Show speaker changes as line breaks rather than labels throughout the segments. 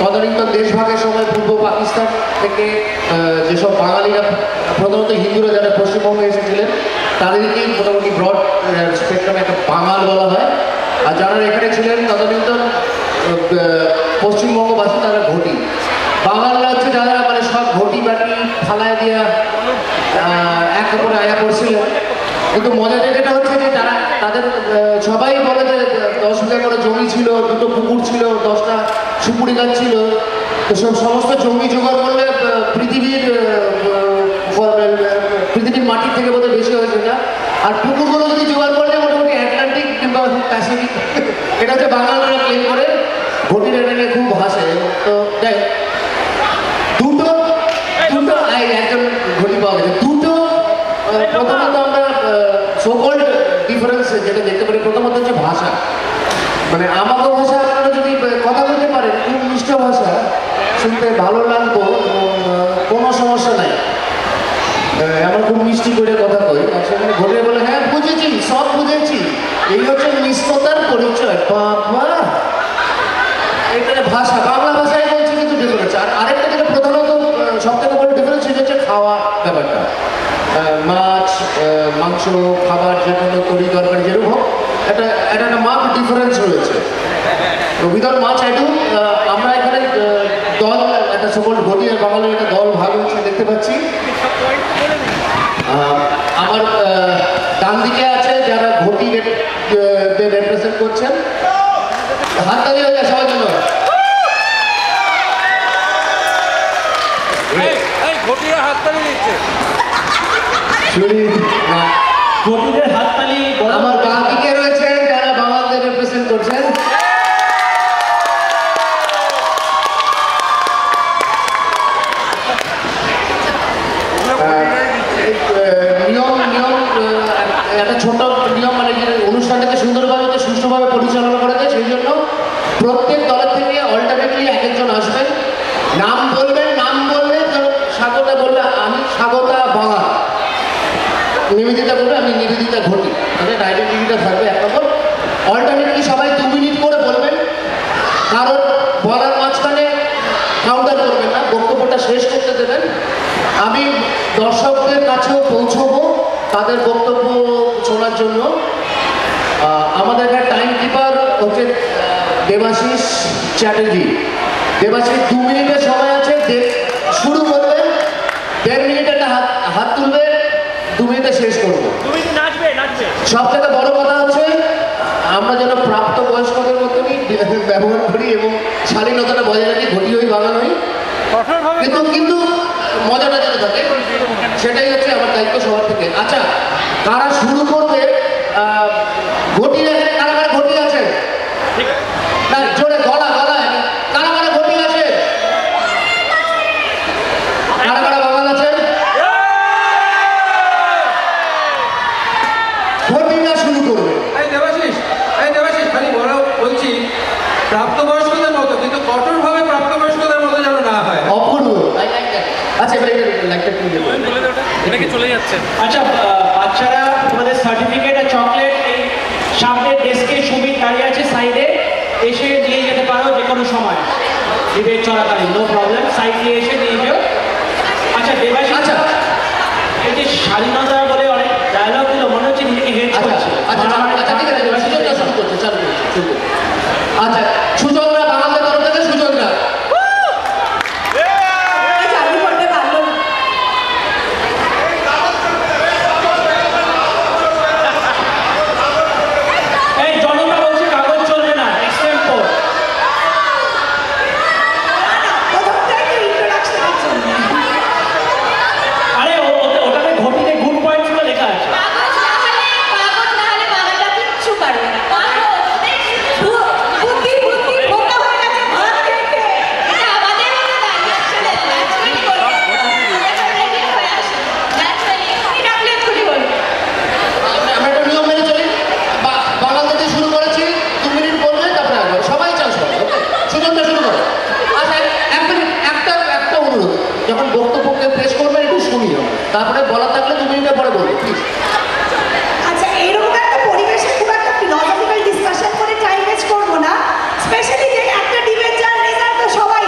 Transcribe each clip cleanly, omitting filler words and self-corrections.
তদানীন্তন দেশভাগের সময় পূর্ব পাকিস্তান থেকে যেসব বাঙালিরা প্রধানত হিন্দুরা যারা পশ্চিমবঙ্গে এসেছিলেন তাদেরকেই মোটামুটি ব্রড স্পেকট্রামে একটা বাঙাল বলা হয়। আর যারা এখানে ছিলেন তদানীন্তন পশ্চিমবঙ্গবাসী তারা ঘটি। বাঙালরা হচ্ছে যারা মানে সব ঘটি বাটি ফালায় দিয়া এক করে আয়া করছিলেন। কিন্তু মজাটা যেটা হচ্ছে যে তাদের সবাই বলে যে 10 বিঘা করে জমি ছিল, 2টো পুকুর ছিল, 10টা সুপুরি গাছ ছিল। তো সমস্ত জমি জোগাড় করলে পৃথিবীর মাটির থেকে বোধহয় বেশি হয়েছে না। আর পুকুরগুলো যদি জোগাড় করলে মোটামুটি আটলান্টিক কিংবা প্যাসিফিক। এটা হচ্ছে বাঙালরা ক্লেম করে, ঘটির এটা নিয়ে খুব হাসে। তো যাই দুটো একজন ঘটি পাওয়া গেছে। দুটো প্রথমত আমরা সোকল্ড ডিফারেন্স যেটা দেখতে পারি, প্রথমত হচ্ছে ভাষা। মানে আমাদের ভাষা আপনারা যদি কথা বলতে পারেন, খুব মিষ্ট ভাষা, শুনতে ভালো লাগবো, কোনো সমস্যা নাই। আমরা খুব মিষ্টি করে কথা কই, আর সেখানে ঘটে বলে হ্যাঁ বুঝেছি, সব বুঝেছি, এই হচ্ছে মিষ্টতার পরিচয়। বাবা এখানে ভাষা, বাংলা ভাষায় বলছে কিন্তু ডিফারেন্স। আর আরেকটা যেটা প্রধানত সব থেকে বড় ডিফারেন্স সেটা হচ্ছে খাওয়া ব্যাপারটা। মাছ মাংস খাবার যে কোনো তরি তরকারি যেরকম একটা মার্ক ডিফারেন্স রয়েছে। তো উইদাউট মাছ আইটু আমরা এখানে দল একটা সকল ঘটি আর বাঙালির একটা দল ভাগ হচ্ছে দেখতে পাচ্ছি। আমার ডান দিকে আছে যারা ঘটি রিপ্রেজেন্ট করছেন, হাততালি হয়ে যায় সবার জন্য।
ঘটিরা হাততালি দিচ্ছে,
ঘটিদের হাততালি।
আমার ডান দিকে রয়েছেন যারা বাঙালিদের রিপ্রেজেন্ট করছেন। নিয়ম একটা ছোট নিয়ম, মানে অনুষ্ঠানটাকে সুন্দরভাবে সুষ্ঠুভাবে পরিচালনা করা যায়, সেই জন্য প্রত্যেক দলের থেকে অল্টারনেটলি এক একজন আসবেন, নাম বলবেন। নাম বললে স্বাগতা বললে আমি স্বাগতা বাঙাল, নিবেদিতা বলবে আমি নিবেদিতা ঘটি, তাদের আইডেন্টিটিটা থাকবে এক নম্বর। অল্টারনেটলি সবাই 2 মিনিট করে বলবেন, কারণ বলার মাঝখানে কাউন্টার করবেন না, বক্তব্যটা শেষ করতে দেবেন। আমি দর্শকদের কাছেও পৌঁছবো তাদের বক্তব্য শোনার জন্য। আমাদের এখানে টাইম কিপার হচ্ছে দেবাশিস চ্যাটার্জি। দেবাশিস 2 মিনিটের সময় আছে, শুরু করবেন, 1.5 মিনিট একটা হাত তুলবে, 2 মিনিটে শেষ করবো। সব থেকে বড় কথা হচ্ছে আমরা যেন প্রাপ্ত বয়স্কদের মতনই ব্যবহার করি এবং শালীনতাটা বজায় রাখি, ঘটি হই বাঙাল হই, কিন্তু মজাটা যেটা থাকে সেটাই হচ্ছে আমার দায়িত্ব সবার থেকে। আচ্ছা, কারা শুরু করবে? ঘটি কারা কারা ঘটি আছে? না জোরে গলা কারা কারা ঘটি আছে? কারা কারা বাঙাল আছেন? ঘটিরা শুরু করবে।
দেবাশিস খালি বলছি প্রাপ্তবয়স্কদের মতো, কিন্তু কঠোরভাবে প্রাপ্তবয়স্কদের মতো যেন না হয়।
অপূর্ব। আচ্ছা
এটাকে চলে যাচ্ছে।
আচ্ছা বাচ্চারা তোমাদের সার্টিফিকেট আর চকলেট এই সামনের ডেস্কে সুমিত দাঁড়িয়ে আছে সাইডে, এসে নিয়ে যেতে পারো যে কোনো সময়, ডিবেট চলাকালীন, নো প্রবলেম, সাইড দিয়ে এসে নিয়ে যেও। আচ্ছা দেবাশিস,
আচ্ছা
এই যে স্বাধীনতা বলে অনেক ডায়লগ দিল, মনে হচ্ছে নিজেকে হেড করছে।
আচ্ছা সুজনরা বাঙালিদের তরফ থেকে সুজনরা তারপরে বলা থাকলে 2 মিনিটের পরে বলবো প্লিজ।
আচ্ছা এরকম একটা পরিবেশে খুব একটা ফিলোসফিক্যাল ডিসকাশন করে টাইম ওয়েস্ট করবো না, স্পেশালি যে একটা ডিবেট যার রেজাল্ট তো সবাই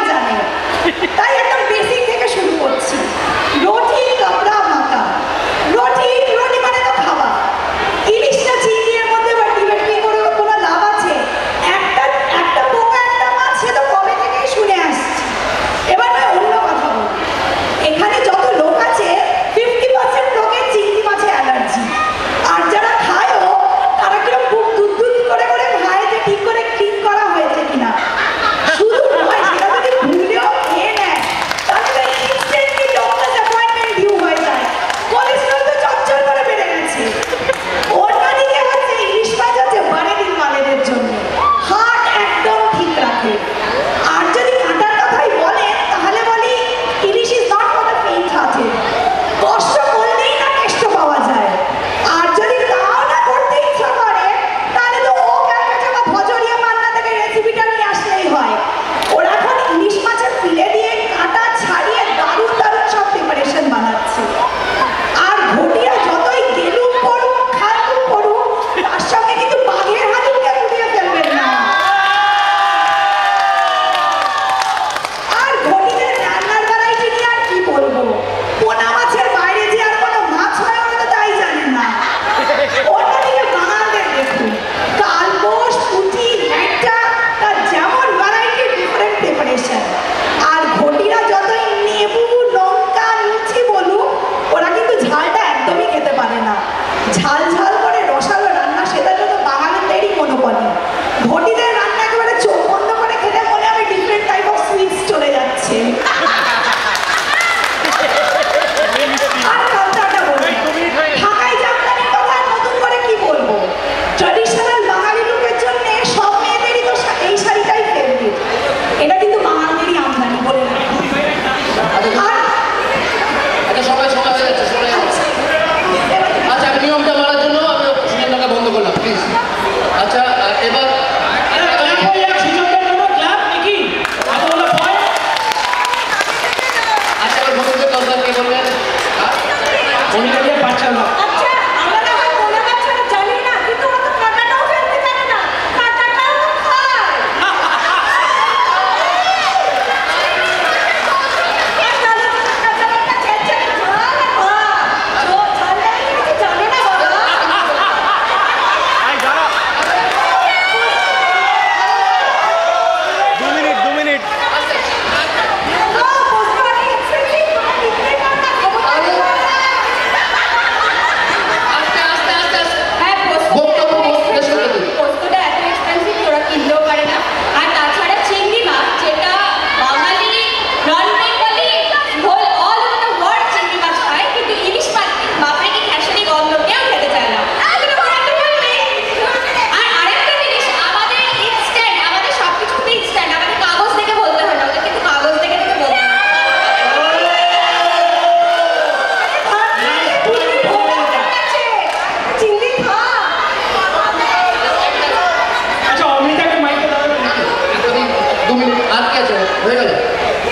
বাকি আছে, হয়ে গেল,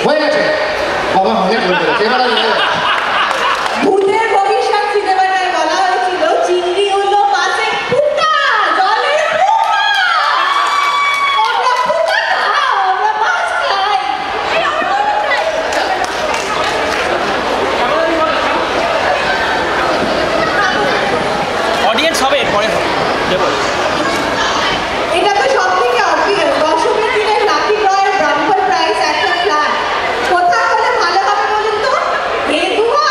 হয়ে গেছে। বাবা অনেক বলতে গেছে, এবার আর হয়ে গেছে।
ভূতের ভবিষ্যৎ সিনেমাটায় বলা হয়েছিল চিংড়ি হলো মাছের ফুটা, জলের ফুটা। আমরা ফুটা খাই, আমরা মাছ খাই।
অডিয়েন্স হবে পরে হবে দেখো।
এটা তো সব থেকে অবভিয়াস, দশমীর দিনে লাকি ড্রয়ের ব্রাহ্মণ প্রাইস একটা ফ্ল্যাট। কোথায় হলে ভালো হবে বলুন তো? হেদুয়া,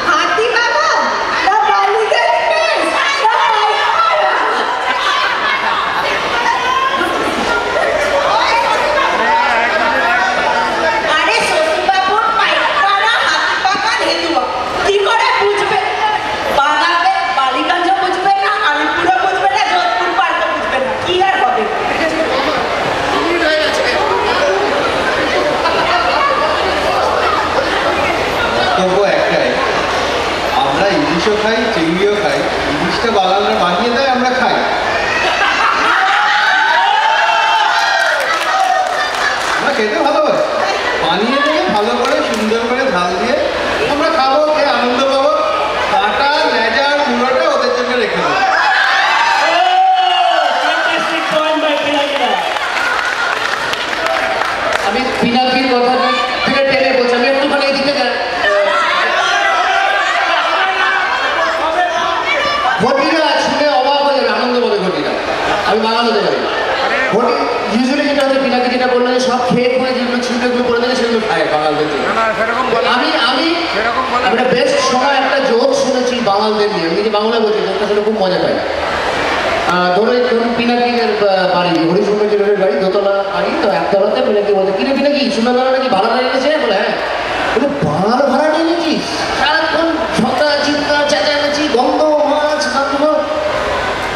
হাতিবাগান, না বালিগঞ্জ বেস, না পাইকপাড়া? আরে শশীবাবুর পাইকপাড়া, হাতিবাগান, হেদুয়া কি করে বুঝবে? বাগাবে বালিগঞ্জ বুঝবে না, আলিপুরও বুঝবে না, যোধপুর পার্কও বুঝবে না, কি আর হবে?
বক্তব্য একটাই, আমরা ইলিশও খাই, চিংড়িও খাই। ইলিশটা বাঙালরা বানিয়ে দেয়, আমরা খাই। আমরা খেতে ভালোবাসি, বানিয়ে দেবে ভালো করে, সুন্দর করে ঝাল দিয়ে আমরা খাবো, খেয়ে আনন্দ পাবো। কাটা লেজা আর মুড়োটা ওদের জন্য রেখে দেবো।
Fantastic point by Pinakida.
আমি পিনাকির কথা থেকে টেনে বলছি, আমি একটুখানি এদিকে যাই। ঘটিরা শুনে অবাক হয়ে যাবে, আনন্দ পাবে ঘটিরা। আমি বাঙালি হতে পারি। ঘটি ইউজুয়ালি যেটা হচ্ছে, পিনাকি যেটা বললো যে সব খেয়ে খুঁড়ে যেগুলো ছিঁড়েগুলো করে দেয় সেগুলো খায় বাঙালদের জন্য। আমি একটা বেস্ট সময় একটা জোক শুনেছি বাঙালদের নিয়ে, আমি যে বাংলা বলছি জোকটা শুনে খুব মজা পাই। ধরুন পিনাকিদের বাড়ি, হরিশঙ্কর জেলের বাড়ি, দোতলা বাড়ি, তো একতলাতে পিনাকি বলতে কিনে পিনাকি শুনে বেলা নাকি ভাড়া নিয়ে নিয়েছে, বলে হ্যাঁ, বলে বার ভাড়া নিয়ে নিয়েছিস, সারাক্ষণ ঝগড়া চিৎকার চেঁচামেচি, গন্ধ, মাছ, গন্ধ।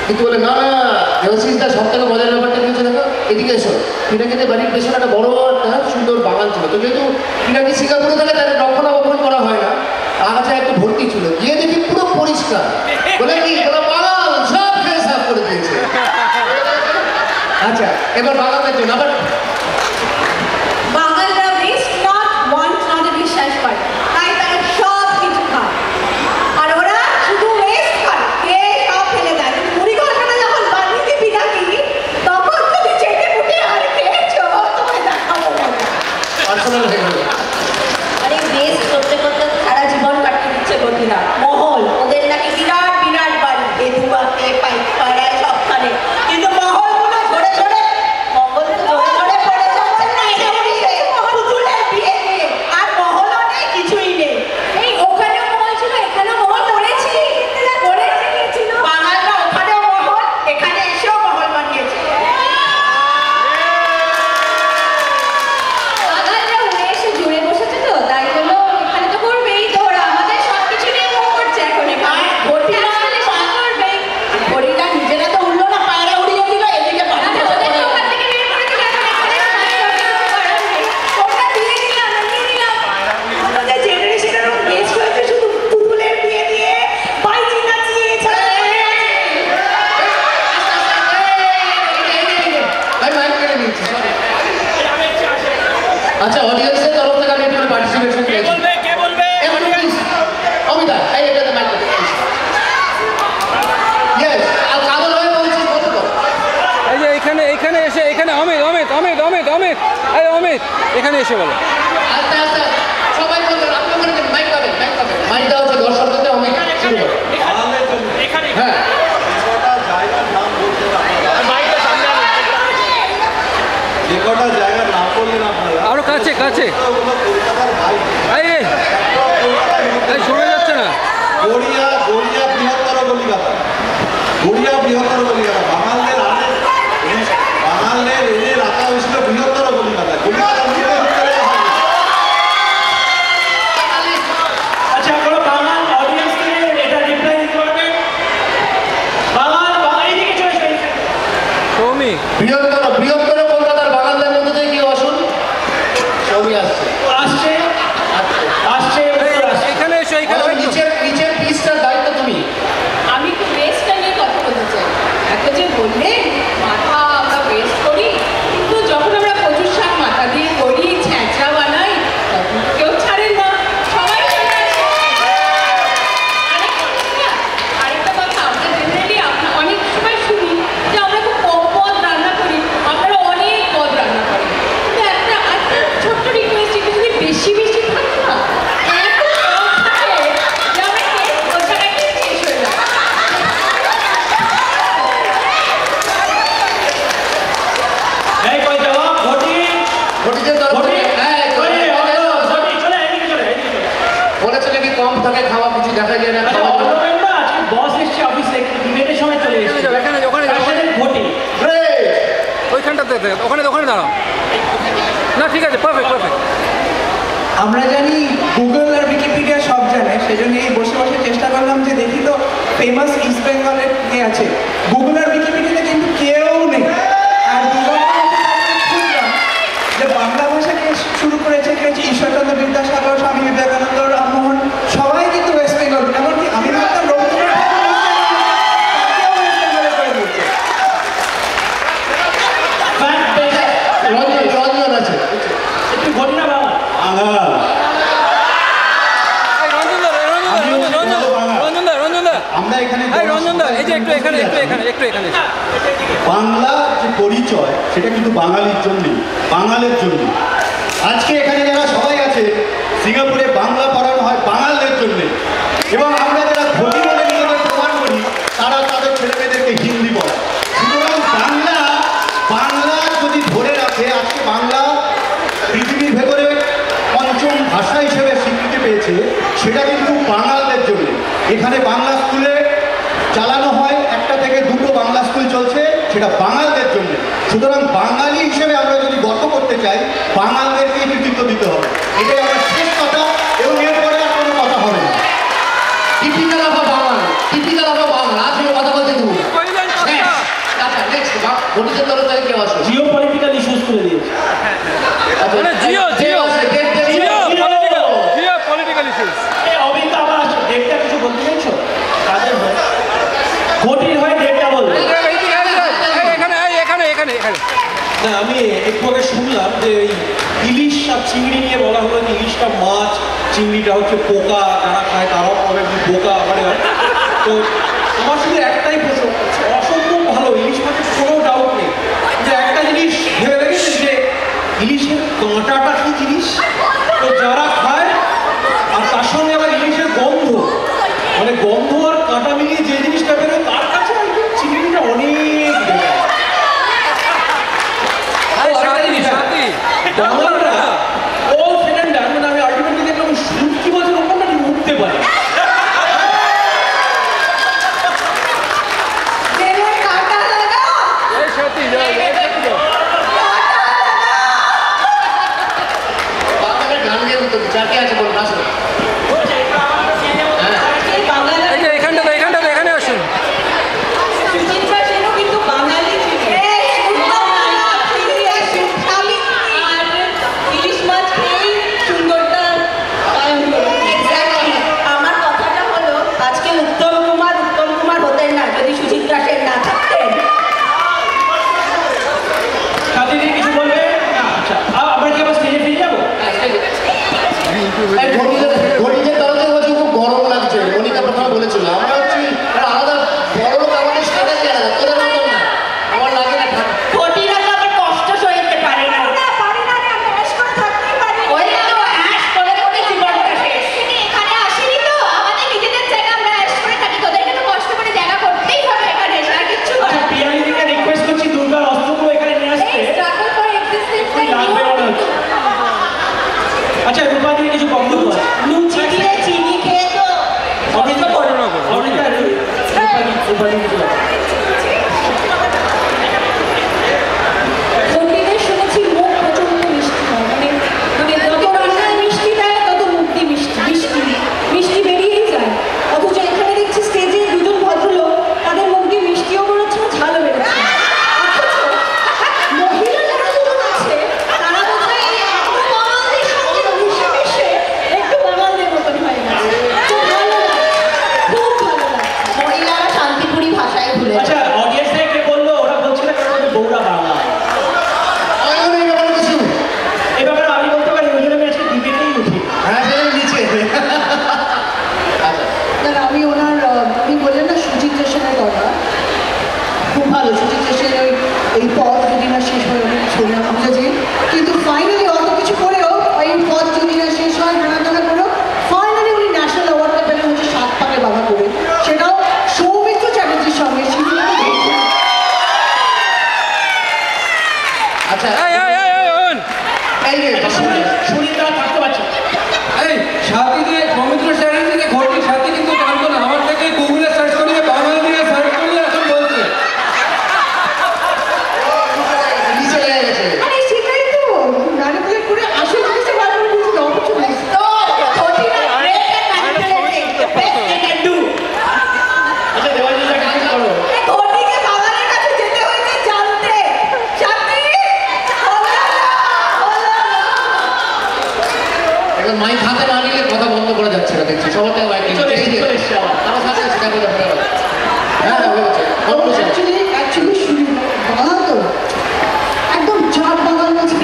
কিন্তু বলে না না দেবশিসদা, সব থেকে মজার ব্যাপারটা কি হচ্ছে দেখো, এদিকে এসো। পিনাকিদের বাড়ির পেছনে একটা বড় একটা সুন্দর বাগান ছিল, তো যেহেতু পিনাকি সিঙ্গাপুরে থাকে তাদের রক্ষণাবেক্ষণ করা হয় না, আগাছা একটু ভর্তি ছিল, গিয়ে দেখি পুরো পরিষ্কার। বলে কি বলে বাগান সব খেয়ে সাফ করে দিয়েছে। আচ্ছা এবার বাগানের জন্য আবার
বাঙালরা ওয়েস্ট নট ওয়ান্ট নট বিশ্বাস করে, তাই তারা সব কিছু খায়। আর ওরা শুধু ওয়েস্ট করে, খেয়ে সব ফেলে দেয়। মুড়ি ঘন্টটা যখন বানিয়ে দিবি নাকি, তখন তুমি চেটে পুটে আর খেয়েছো, তোমায় দেখাবো না।
পার্সোনাল হয়ে গেল।
আরে ওয়েস্ট করতে করতে সারা জীবন কাটিয়ে দিচ্ছে গতিরা। মহল, ওদের নাকি বিরাট বিরাট বাড়ি, হেদুয়াতে, পাইকপাড়ায়, সবখানে। কিন্তু মহলগুলো ঝরে ঝরে, মহল ঝরে ঝরে পড়ে যাচ্ছে না, এটা উড়িয়ে পুতুলের বিয়ে দিয়ে। আর মহলও নেই, কিছুই নেই। এই ওখানেও মহল ছিল, এখানেও মহল করেছি, করেছিল। বাঙালরা ওখানেও মহল, এখানে এসেও মহল বানিয়েছে। বাঙালরা উড়ে এসে জুড়ে বসেছে, তো তাই জন্য এখানে তো করবেই। তো ওরা আমাদের সবকিছু নিয়ে মুখ করছে এখন। ঘটিরা আসলে সব করবে। ঘটিরা নিজেরা তো উড়লো না, পায়রা উড়িয়ে দিল, এদিকে বাড়িতে ওদের ওখান থেকে বের করে দিল, এখন এখানে ওটা দিয়ে দিলাম, নিয়ে নিলাম। আমাদের জেনারেশনের বেশ হয়েছে শুধু পুতুলের বিয়ে দিয়ে, বাইজি নাচিয়ে, ছাড়া করে আছে।
আমি মাইক কেটে নিয়েছি, sorry। আচ্ছা অডিয়েন্সের তরফ থেকে আমি একটু পার্টিসিপেশন
কে
পেয়েছি।
বলবে কে বলবে?
একটু প্লিজ অমিতা, এই এটাতে মাইক কেটে ইয়েস, আর কাগজ হয়ে বলছি বলতে পারো।
এই যে এখানে এসে এখানে অমিত অমিত অমিত অমিত অমিত এই অমিত এখানে এসে বলো।
আস্তে আস্তে সবাই বলবেন, আপনি করে দেন, মাইক পাবেন, মাইক পাবেন। মাইকটা হচ্ছে দর্শকদের, অমিত শুরু করো।
এখানে
হ্যাঁ
যে কটা জায়গার নাম বললেন আপনারা,
আরো কাছে কাছে এই এই, এই শোনা যাচ্ছে না।
গড়িয়া বৃহত্তর কলিকাতা, গড়িয়া বৃহত্তর কলিকাতা। বাঙালদের এনে রাখা হয়েছিল বৃহত্তর কলিকাতা। কলিকাতার ভিতরে হয়।
আচ্ছা কোনো বাঙাল অডিয়েন্সকে এটা রিপ্লাই দিতে পারবেন? বাঙাল এইদিকে চলে এসে
সৌমি
বৃহত্তর কলকাতার বাঙালদের মধ্যে থেকে কেউ আসুন। সবই আসছে
আসছে আসছে
এই, এখানে এসো এখানে
ওই
ওই তো।
নিচের পিসটার দায়িত্ব তুমি।
আমি একটু ওয়েস্টটা নিয়ে কথা বলতে চাই। এত যে বললেন মাথা আমরা ওয়েস্ট করি, কিন্তু যখন আমরা কচুর শাক মাথা দিয়ে করি,
জম্প থাকে, খাওয়া কিছু দেখা যায় না।
আচ্ছা, অর্ণবের না আজকে বস এসছে অফিসে, ডিবেটের সময় চলে এসেছে।
এখানে ওখানে
ঘটে
ওইখানটাতে ওখানে ওখানে দাঁড়াও। না ঠিক আছে, পারফেক্ট পারফেক্ট।
আমরা জানি গুগল আর উইকিপিডিয়া সব জানে, সেজন্য এই বসে বসে চেষ্টা করলাম যে দেখি তো ফেমাস ইস্ট বেঙ্গলের কে আছে। গুগল আর উইকিপিডিয়াতে কিন্তু কেউ নেই। আর খুঁজলাম যে বাংলা ভাষাকে শুরু করেছে কে হচ্ছে ঈশ্বরচন্দ্র বিদ্যাসাগর, স্বামী বিবেকানন্দ, রামমোহন, সবাই কিন্তু ওয়েস্ট বেঙ্গল। এমনকি আমি ভাবতাম রবীন্দ্রনাথ তাকেও ওয়েস্ট বেঙ্গলে করে দিয়েছে।
রঞ্জন আছে
একটু ঘটে না বাবা।
আমরা এখানে
রঞ্জনদা এই যে একটু এখানে
বাংলা যে পরিচয় সেটা কিন্তু বাঙালির জন্যই, বাঙালের জন্য। আজকে এখানে যারা সবাই আছে, সিঙ্গাপুরে বাংলা পড়ানো হয় বাঙালদের জন্য, এবং আমরা যারা ধনী বলে নিজেদের প্রমাণ করি তারা তাদের ছেলেমেয়েদেরকে হিন্দি পড়ায়। সুতরাং বাংলা যদি ধরে রাখে, আজকে বাংলা পৃথিবীর ভেতরে পঞ্চম ভাষা হিসেবে স্বীকৃতি পেয়েছে, সেটা কিন্তু বাঙালদের জন্য। এখানে বাংলা স্কুলে চালানো হয়, 1টা থেকে 2টো বাংলা স্কুল চলছে, সেটা বাঙালদের জন্য। সুতরাং বাঙালি হিসেবে আমরা যদি গর্ব করতে চাই, বাঙালদেরকে কৃতিত্ব দিতে হবে। এটাই আমার শেষ কথা, এবং এরপরে আর কোনো কথা হবে না।
Typical of Bangla, typical of Bangla. আজ কথা বলতে দেবো। আচ্ছা নেক্সট ঘটিতের তরফ থেকে কেউ আসো।
জিও পলিটিক্যাল ইস্যুস করে দিয়েছে।
Political issues.
অভিজ্ঞ আবার আছে, ডেটটা কিছু বলতে চাইছো কাদের হয়? ঘটির হয় ডেটটা বলবো।
না, আমি একটু আগে শুনলাম যে এই ইলিশ আর চিংড়ি নিয়ে বলা হলো যে ইলিশটা মাছ, চিংড়িটা হচ্ছে পোকা, যারা খায় তারাও প্রবলেম পোকা আবার। তো আমার শুধু একটাই প্রশ্ন, অসম্ভব ভালো ইলিশ মাছের কোনো ডাউট নেই, যে একটা জিনিস ভেবে দেখেছেন যে ইলিশের কাঁটাটা কি জিনিস, তো যারা খায় আর তার সঙ্গে আবার ইলিশের গন্ধ, মানে গন্ধ আর কাঁটা মিলিয়ে যে জিনিসটা বেরোয় তার কাছে চিংড়িটা অনেক বাঙালিরা all said and done, মানে আমি আলটিমেটলি দেখলাম শুটকি মাছের ওপরটা ঠিক উঠতে পারে।
বাংলার গান দিয়ে দিতে যাকে আছে বলুন আসো।
এখানে আসুন।
সুচিত্রা সেনও কিন্তু বাঙালি ছিলেন। আর ইলিশ মাছ খেয়েই সুন্দরটা কায়ম করেছেন। আমার কথাটা হলো, আজকে উত্তম কুমার হতেন না যদি সুচিত্রা সেন না থাকতেন।
সাথী কিছু বলবে? আচ্ছা, আমরা কি আবার স্টেজে ফিরে যাবো?
এই এখন মাইক হাতে না নিলে কথা বন্ধ করা যাচ্ছে না, দেখছি সবার থেকে মাইক
চলে এসছে আবার।
আমার সাথে আছে, দেখো দেখো দেখো। হ্যাঁ হ্যাঁ হয়ে গেছে। Conclusion।
অ্যাকচুয়ালি শুরু বাঙাল তো একদম চাপ বাঙাল বলছে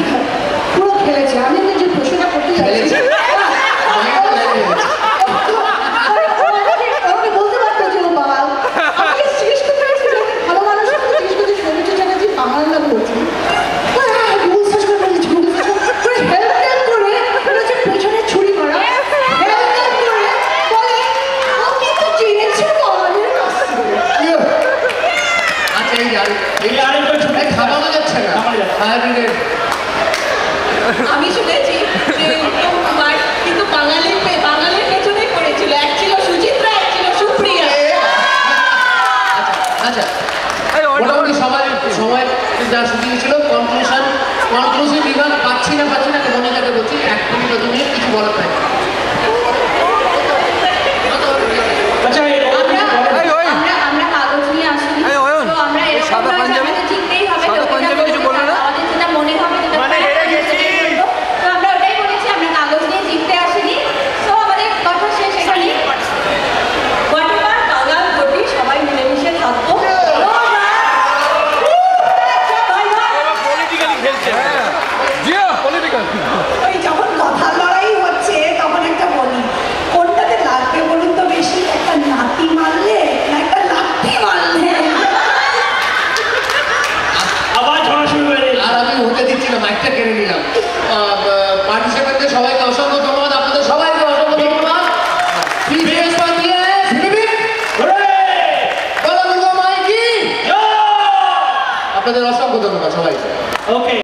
পুরো খেলেছে। আমি যে প্রশ্নটা করতে
খেলেছে?
যাচ্ছি
মাইকটা লাগিয়ে গেছে।
আমাকে বলতে পারতো যে ও বাঙাল। আমাকে জিজ্ঞেস করতে পারছি যে ভালো মানুষ জিজ্ঞেস করতে সৌমিত্র চ্যাটার্জি বাঙাল না বলছি। গুগল সার্চ করে বলেছি, গুগল সার্চ করে হেল্প টেল্প করে বলেছে পেছনে ছুরি মারা। হেল্প টেল্প করে বলে আমি তো চিনেছি বাঙালির কাছ থেকে।
আচ্ছা এই যে
এই আরেকটা ছোট
এই খাবানো যাচ্ছে না।
খাবানো যাচ্ছে।
Fire brigade.
আমি শুনেছি যে উত্তম কুমার কিন্তু বাঙালির পেছনেই পড়েছিল। এক ছিল সুচিত্রা, এক ছিল সুপ্রিয়া।
আচ্ছা
এই
মোটামুটি সবাই সময় যা শুকিয়ে ছিল কনক্লুসিভ বিভাগ পাচ্ছি না মনিকাকে বলছি 1 মিনিট 2 মিনিট কিছু বলার নাই।
আচ্ছা এই
আমরা কাগজ নিয়ে আসিনি।
এই অয়ন,
তো আমরা
এই
এরকম
সাদা
নয় যে
পাঞ্জাবি?
আমাদের জিততেই হবে,
সাদা
লোকে যা
পাঞ্জাবি কিছু
বলবে
বললো না?
আমাদের যেটা মনে হবে যেটা
মানে হেরে গেছি।
তো আমরা ওটাই বলেছি, আমরা কাগজ নিয়ে জিততে আসিনি। তো আমাদের কথা শেষ এখানেই। হোয়াটএভার বাঙাল ঘটি সবাই মিলেমিশে থাকবো।
পলিটিক্যালি খেলছে। হ্যাঁ জিয়া পলিটিক্যাল।
ওই যখন কথা লড়াই হচ্ছে তখন একটা বলি কোনটাতে লাগবে বলুন তো বেশি, একটা নাতি মারলে না একটা লাঠি মারলে?
আবার ঝড় শুরু হয়ে গেছে।
আর আমি হতে দিচ্ছি না, মাইকটা কেড়ে নিলাম।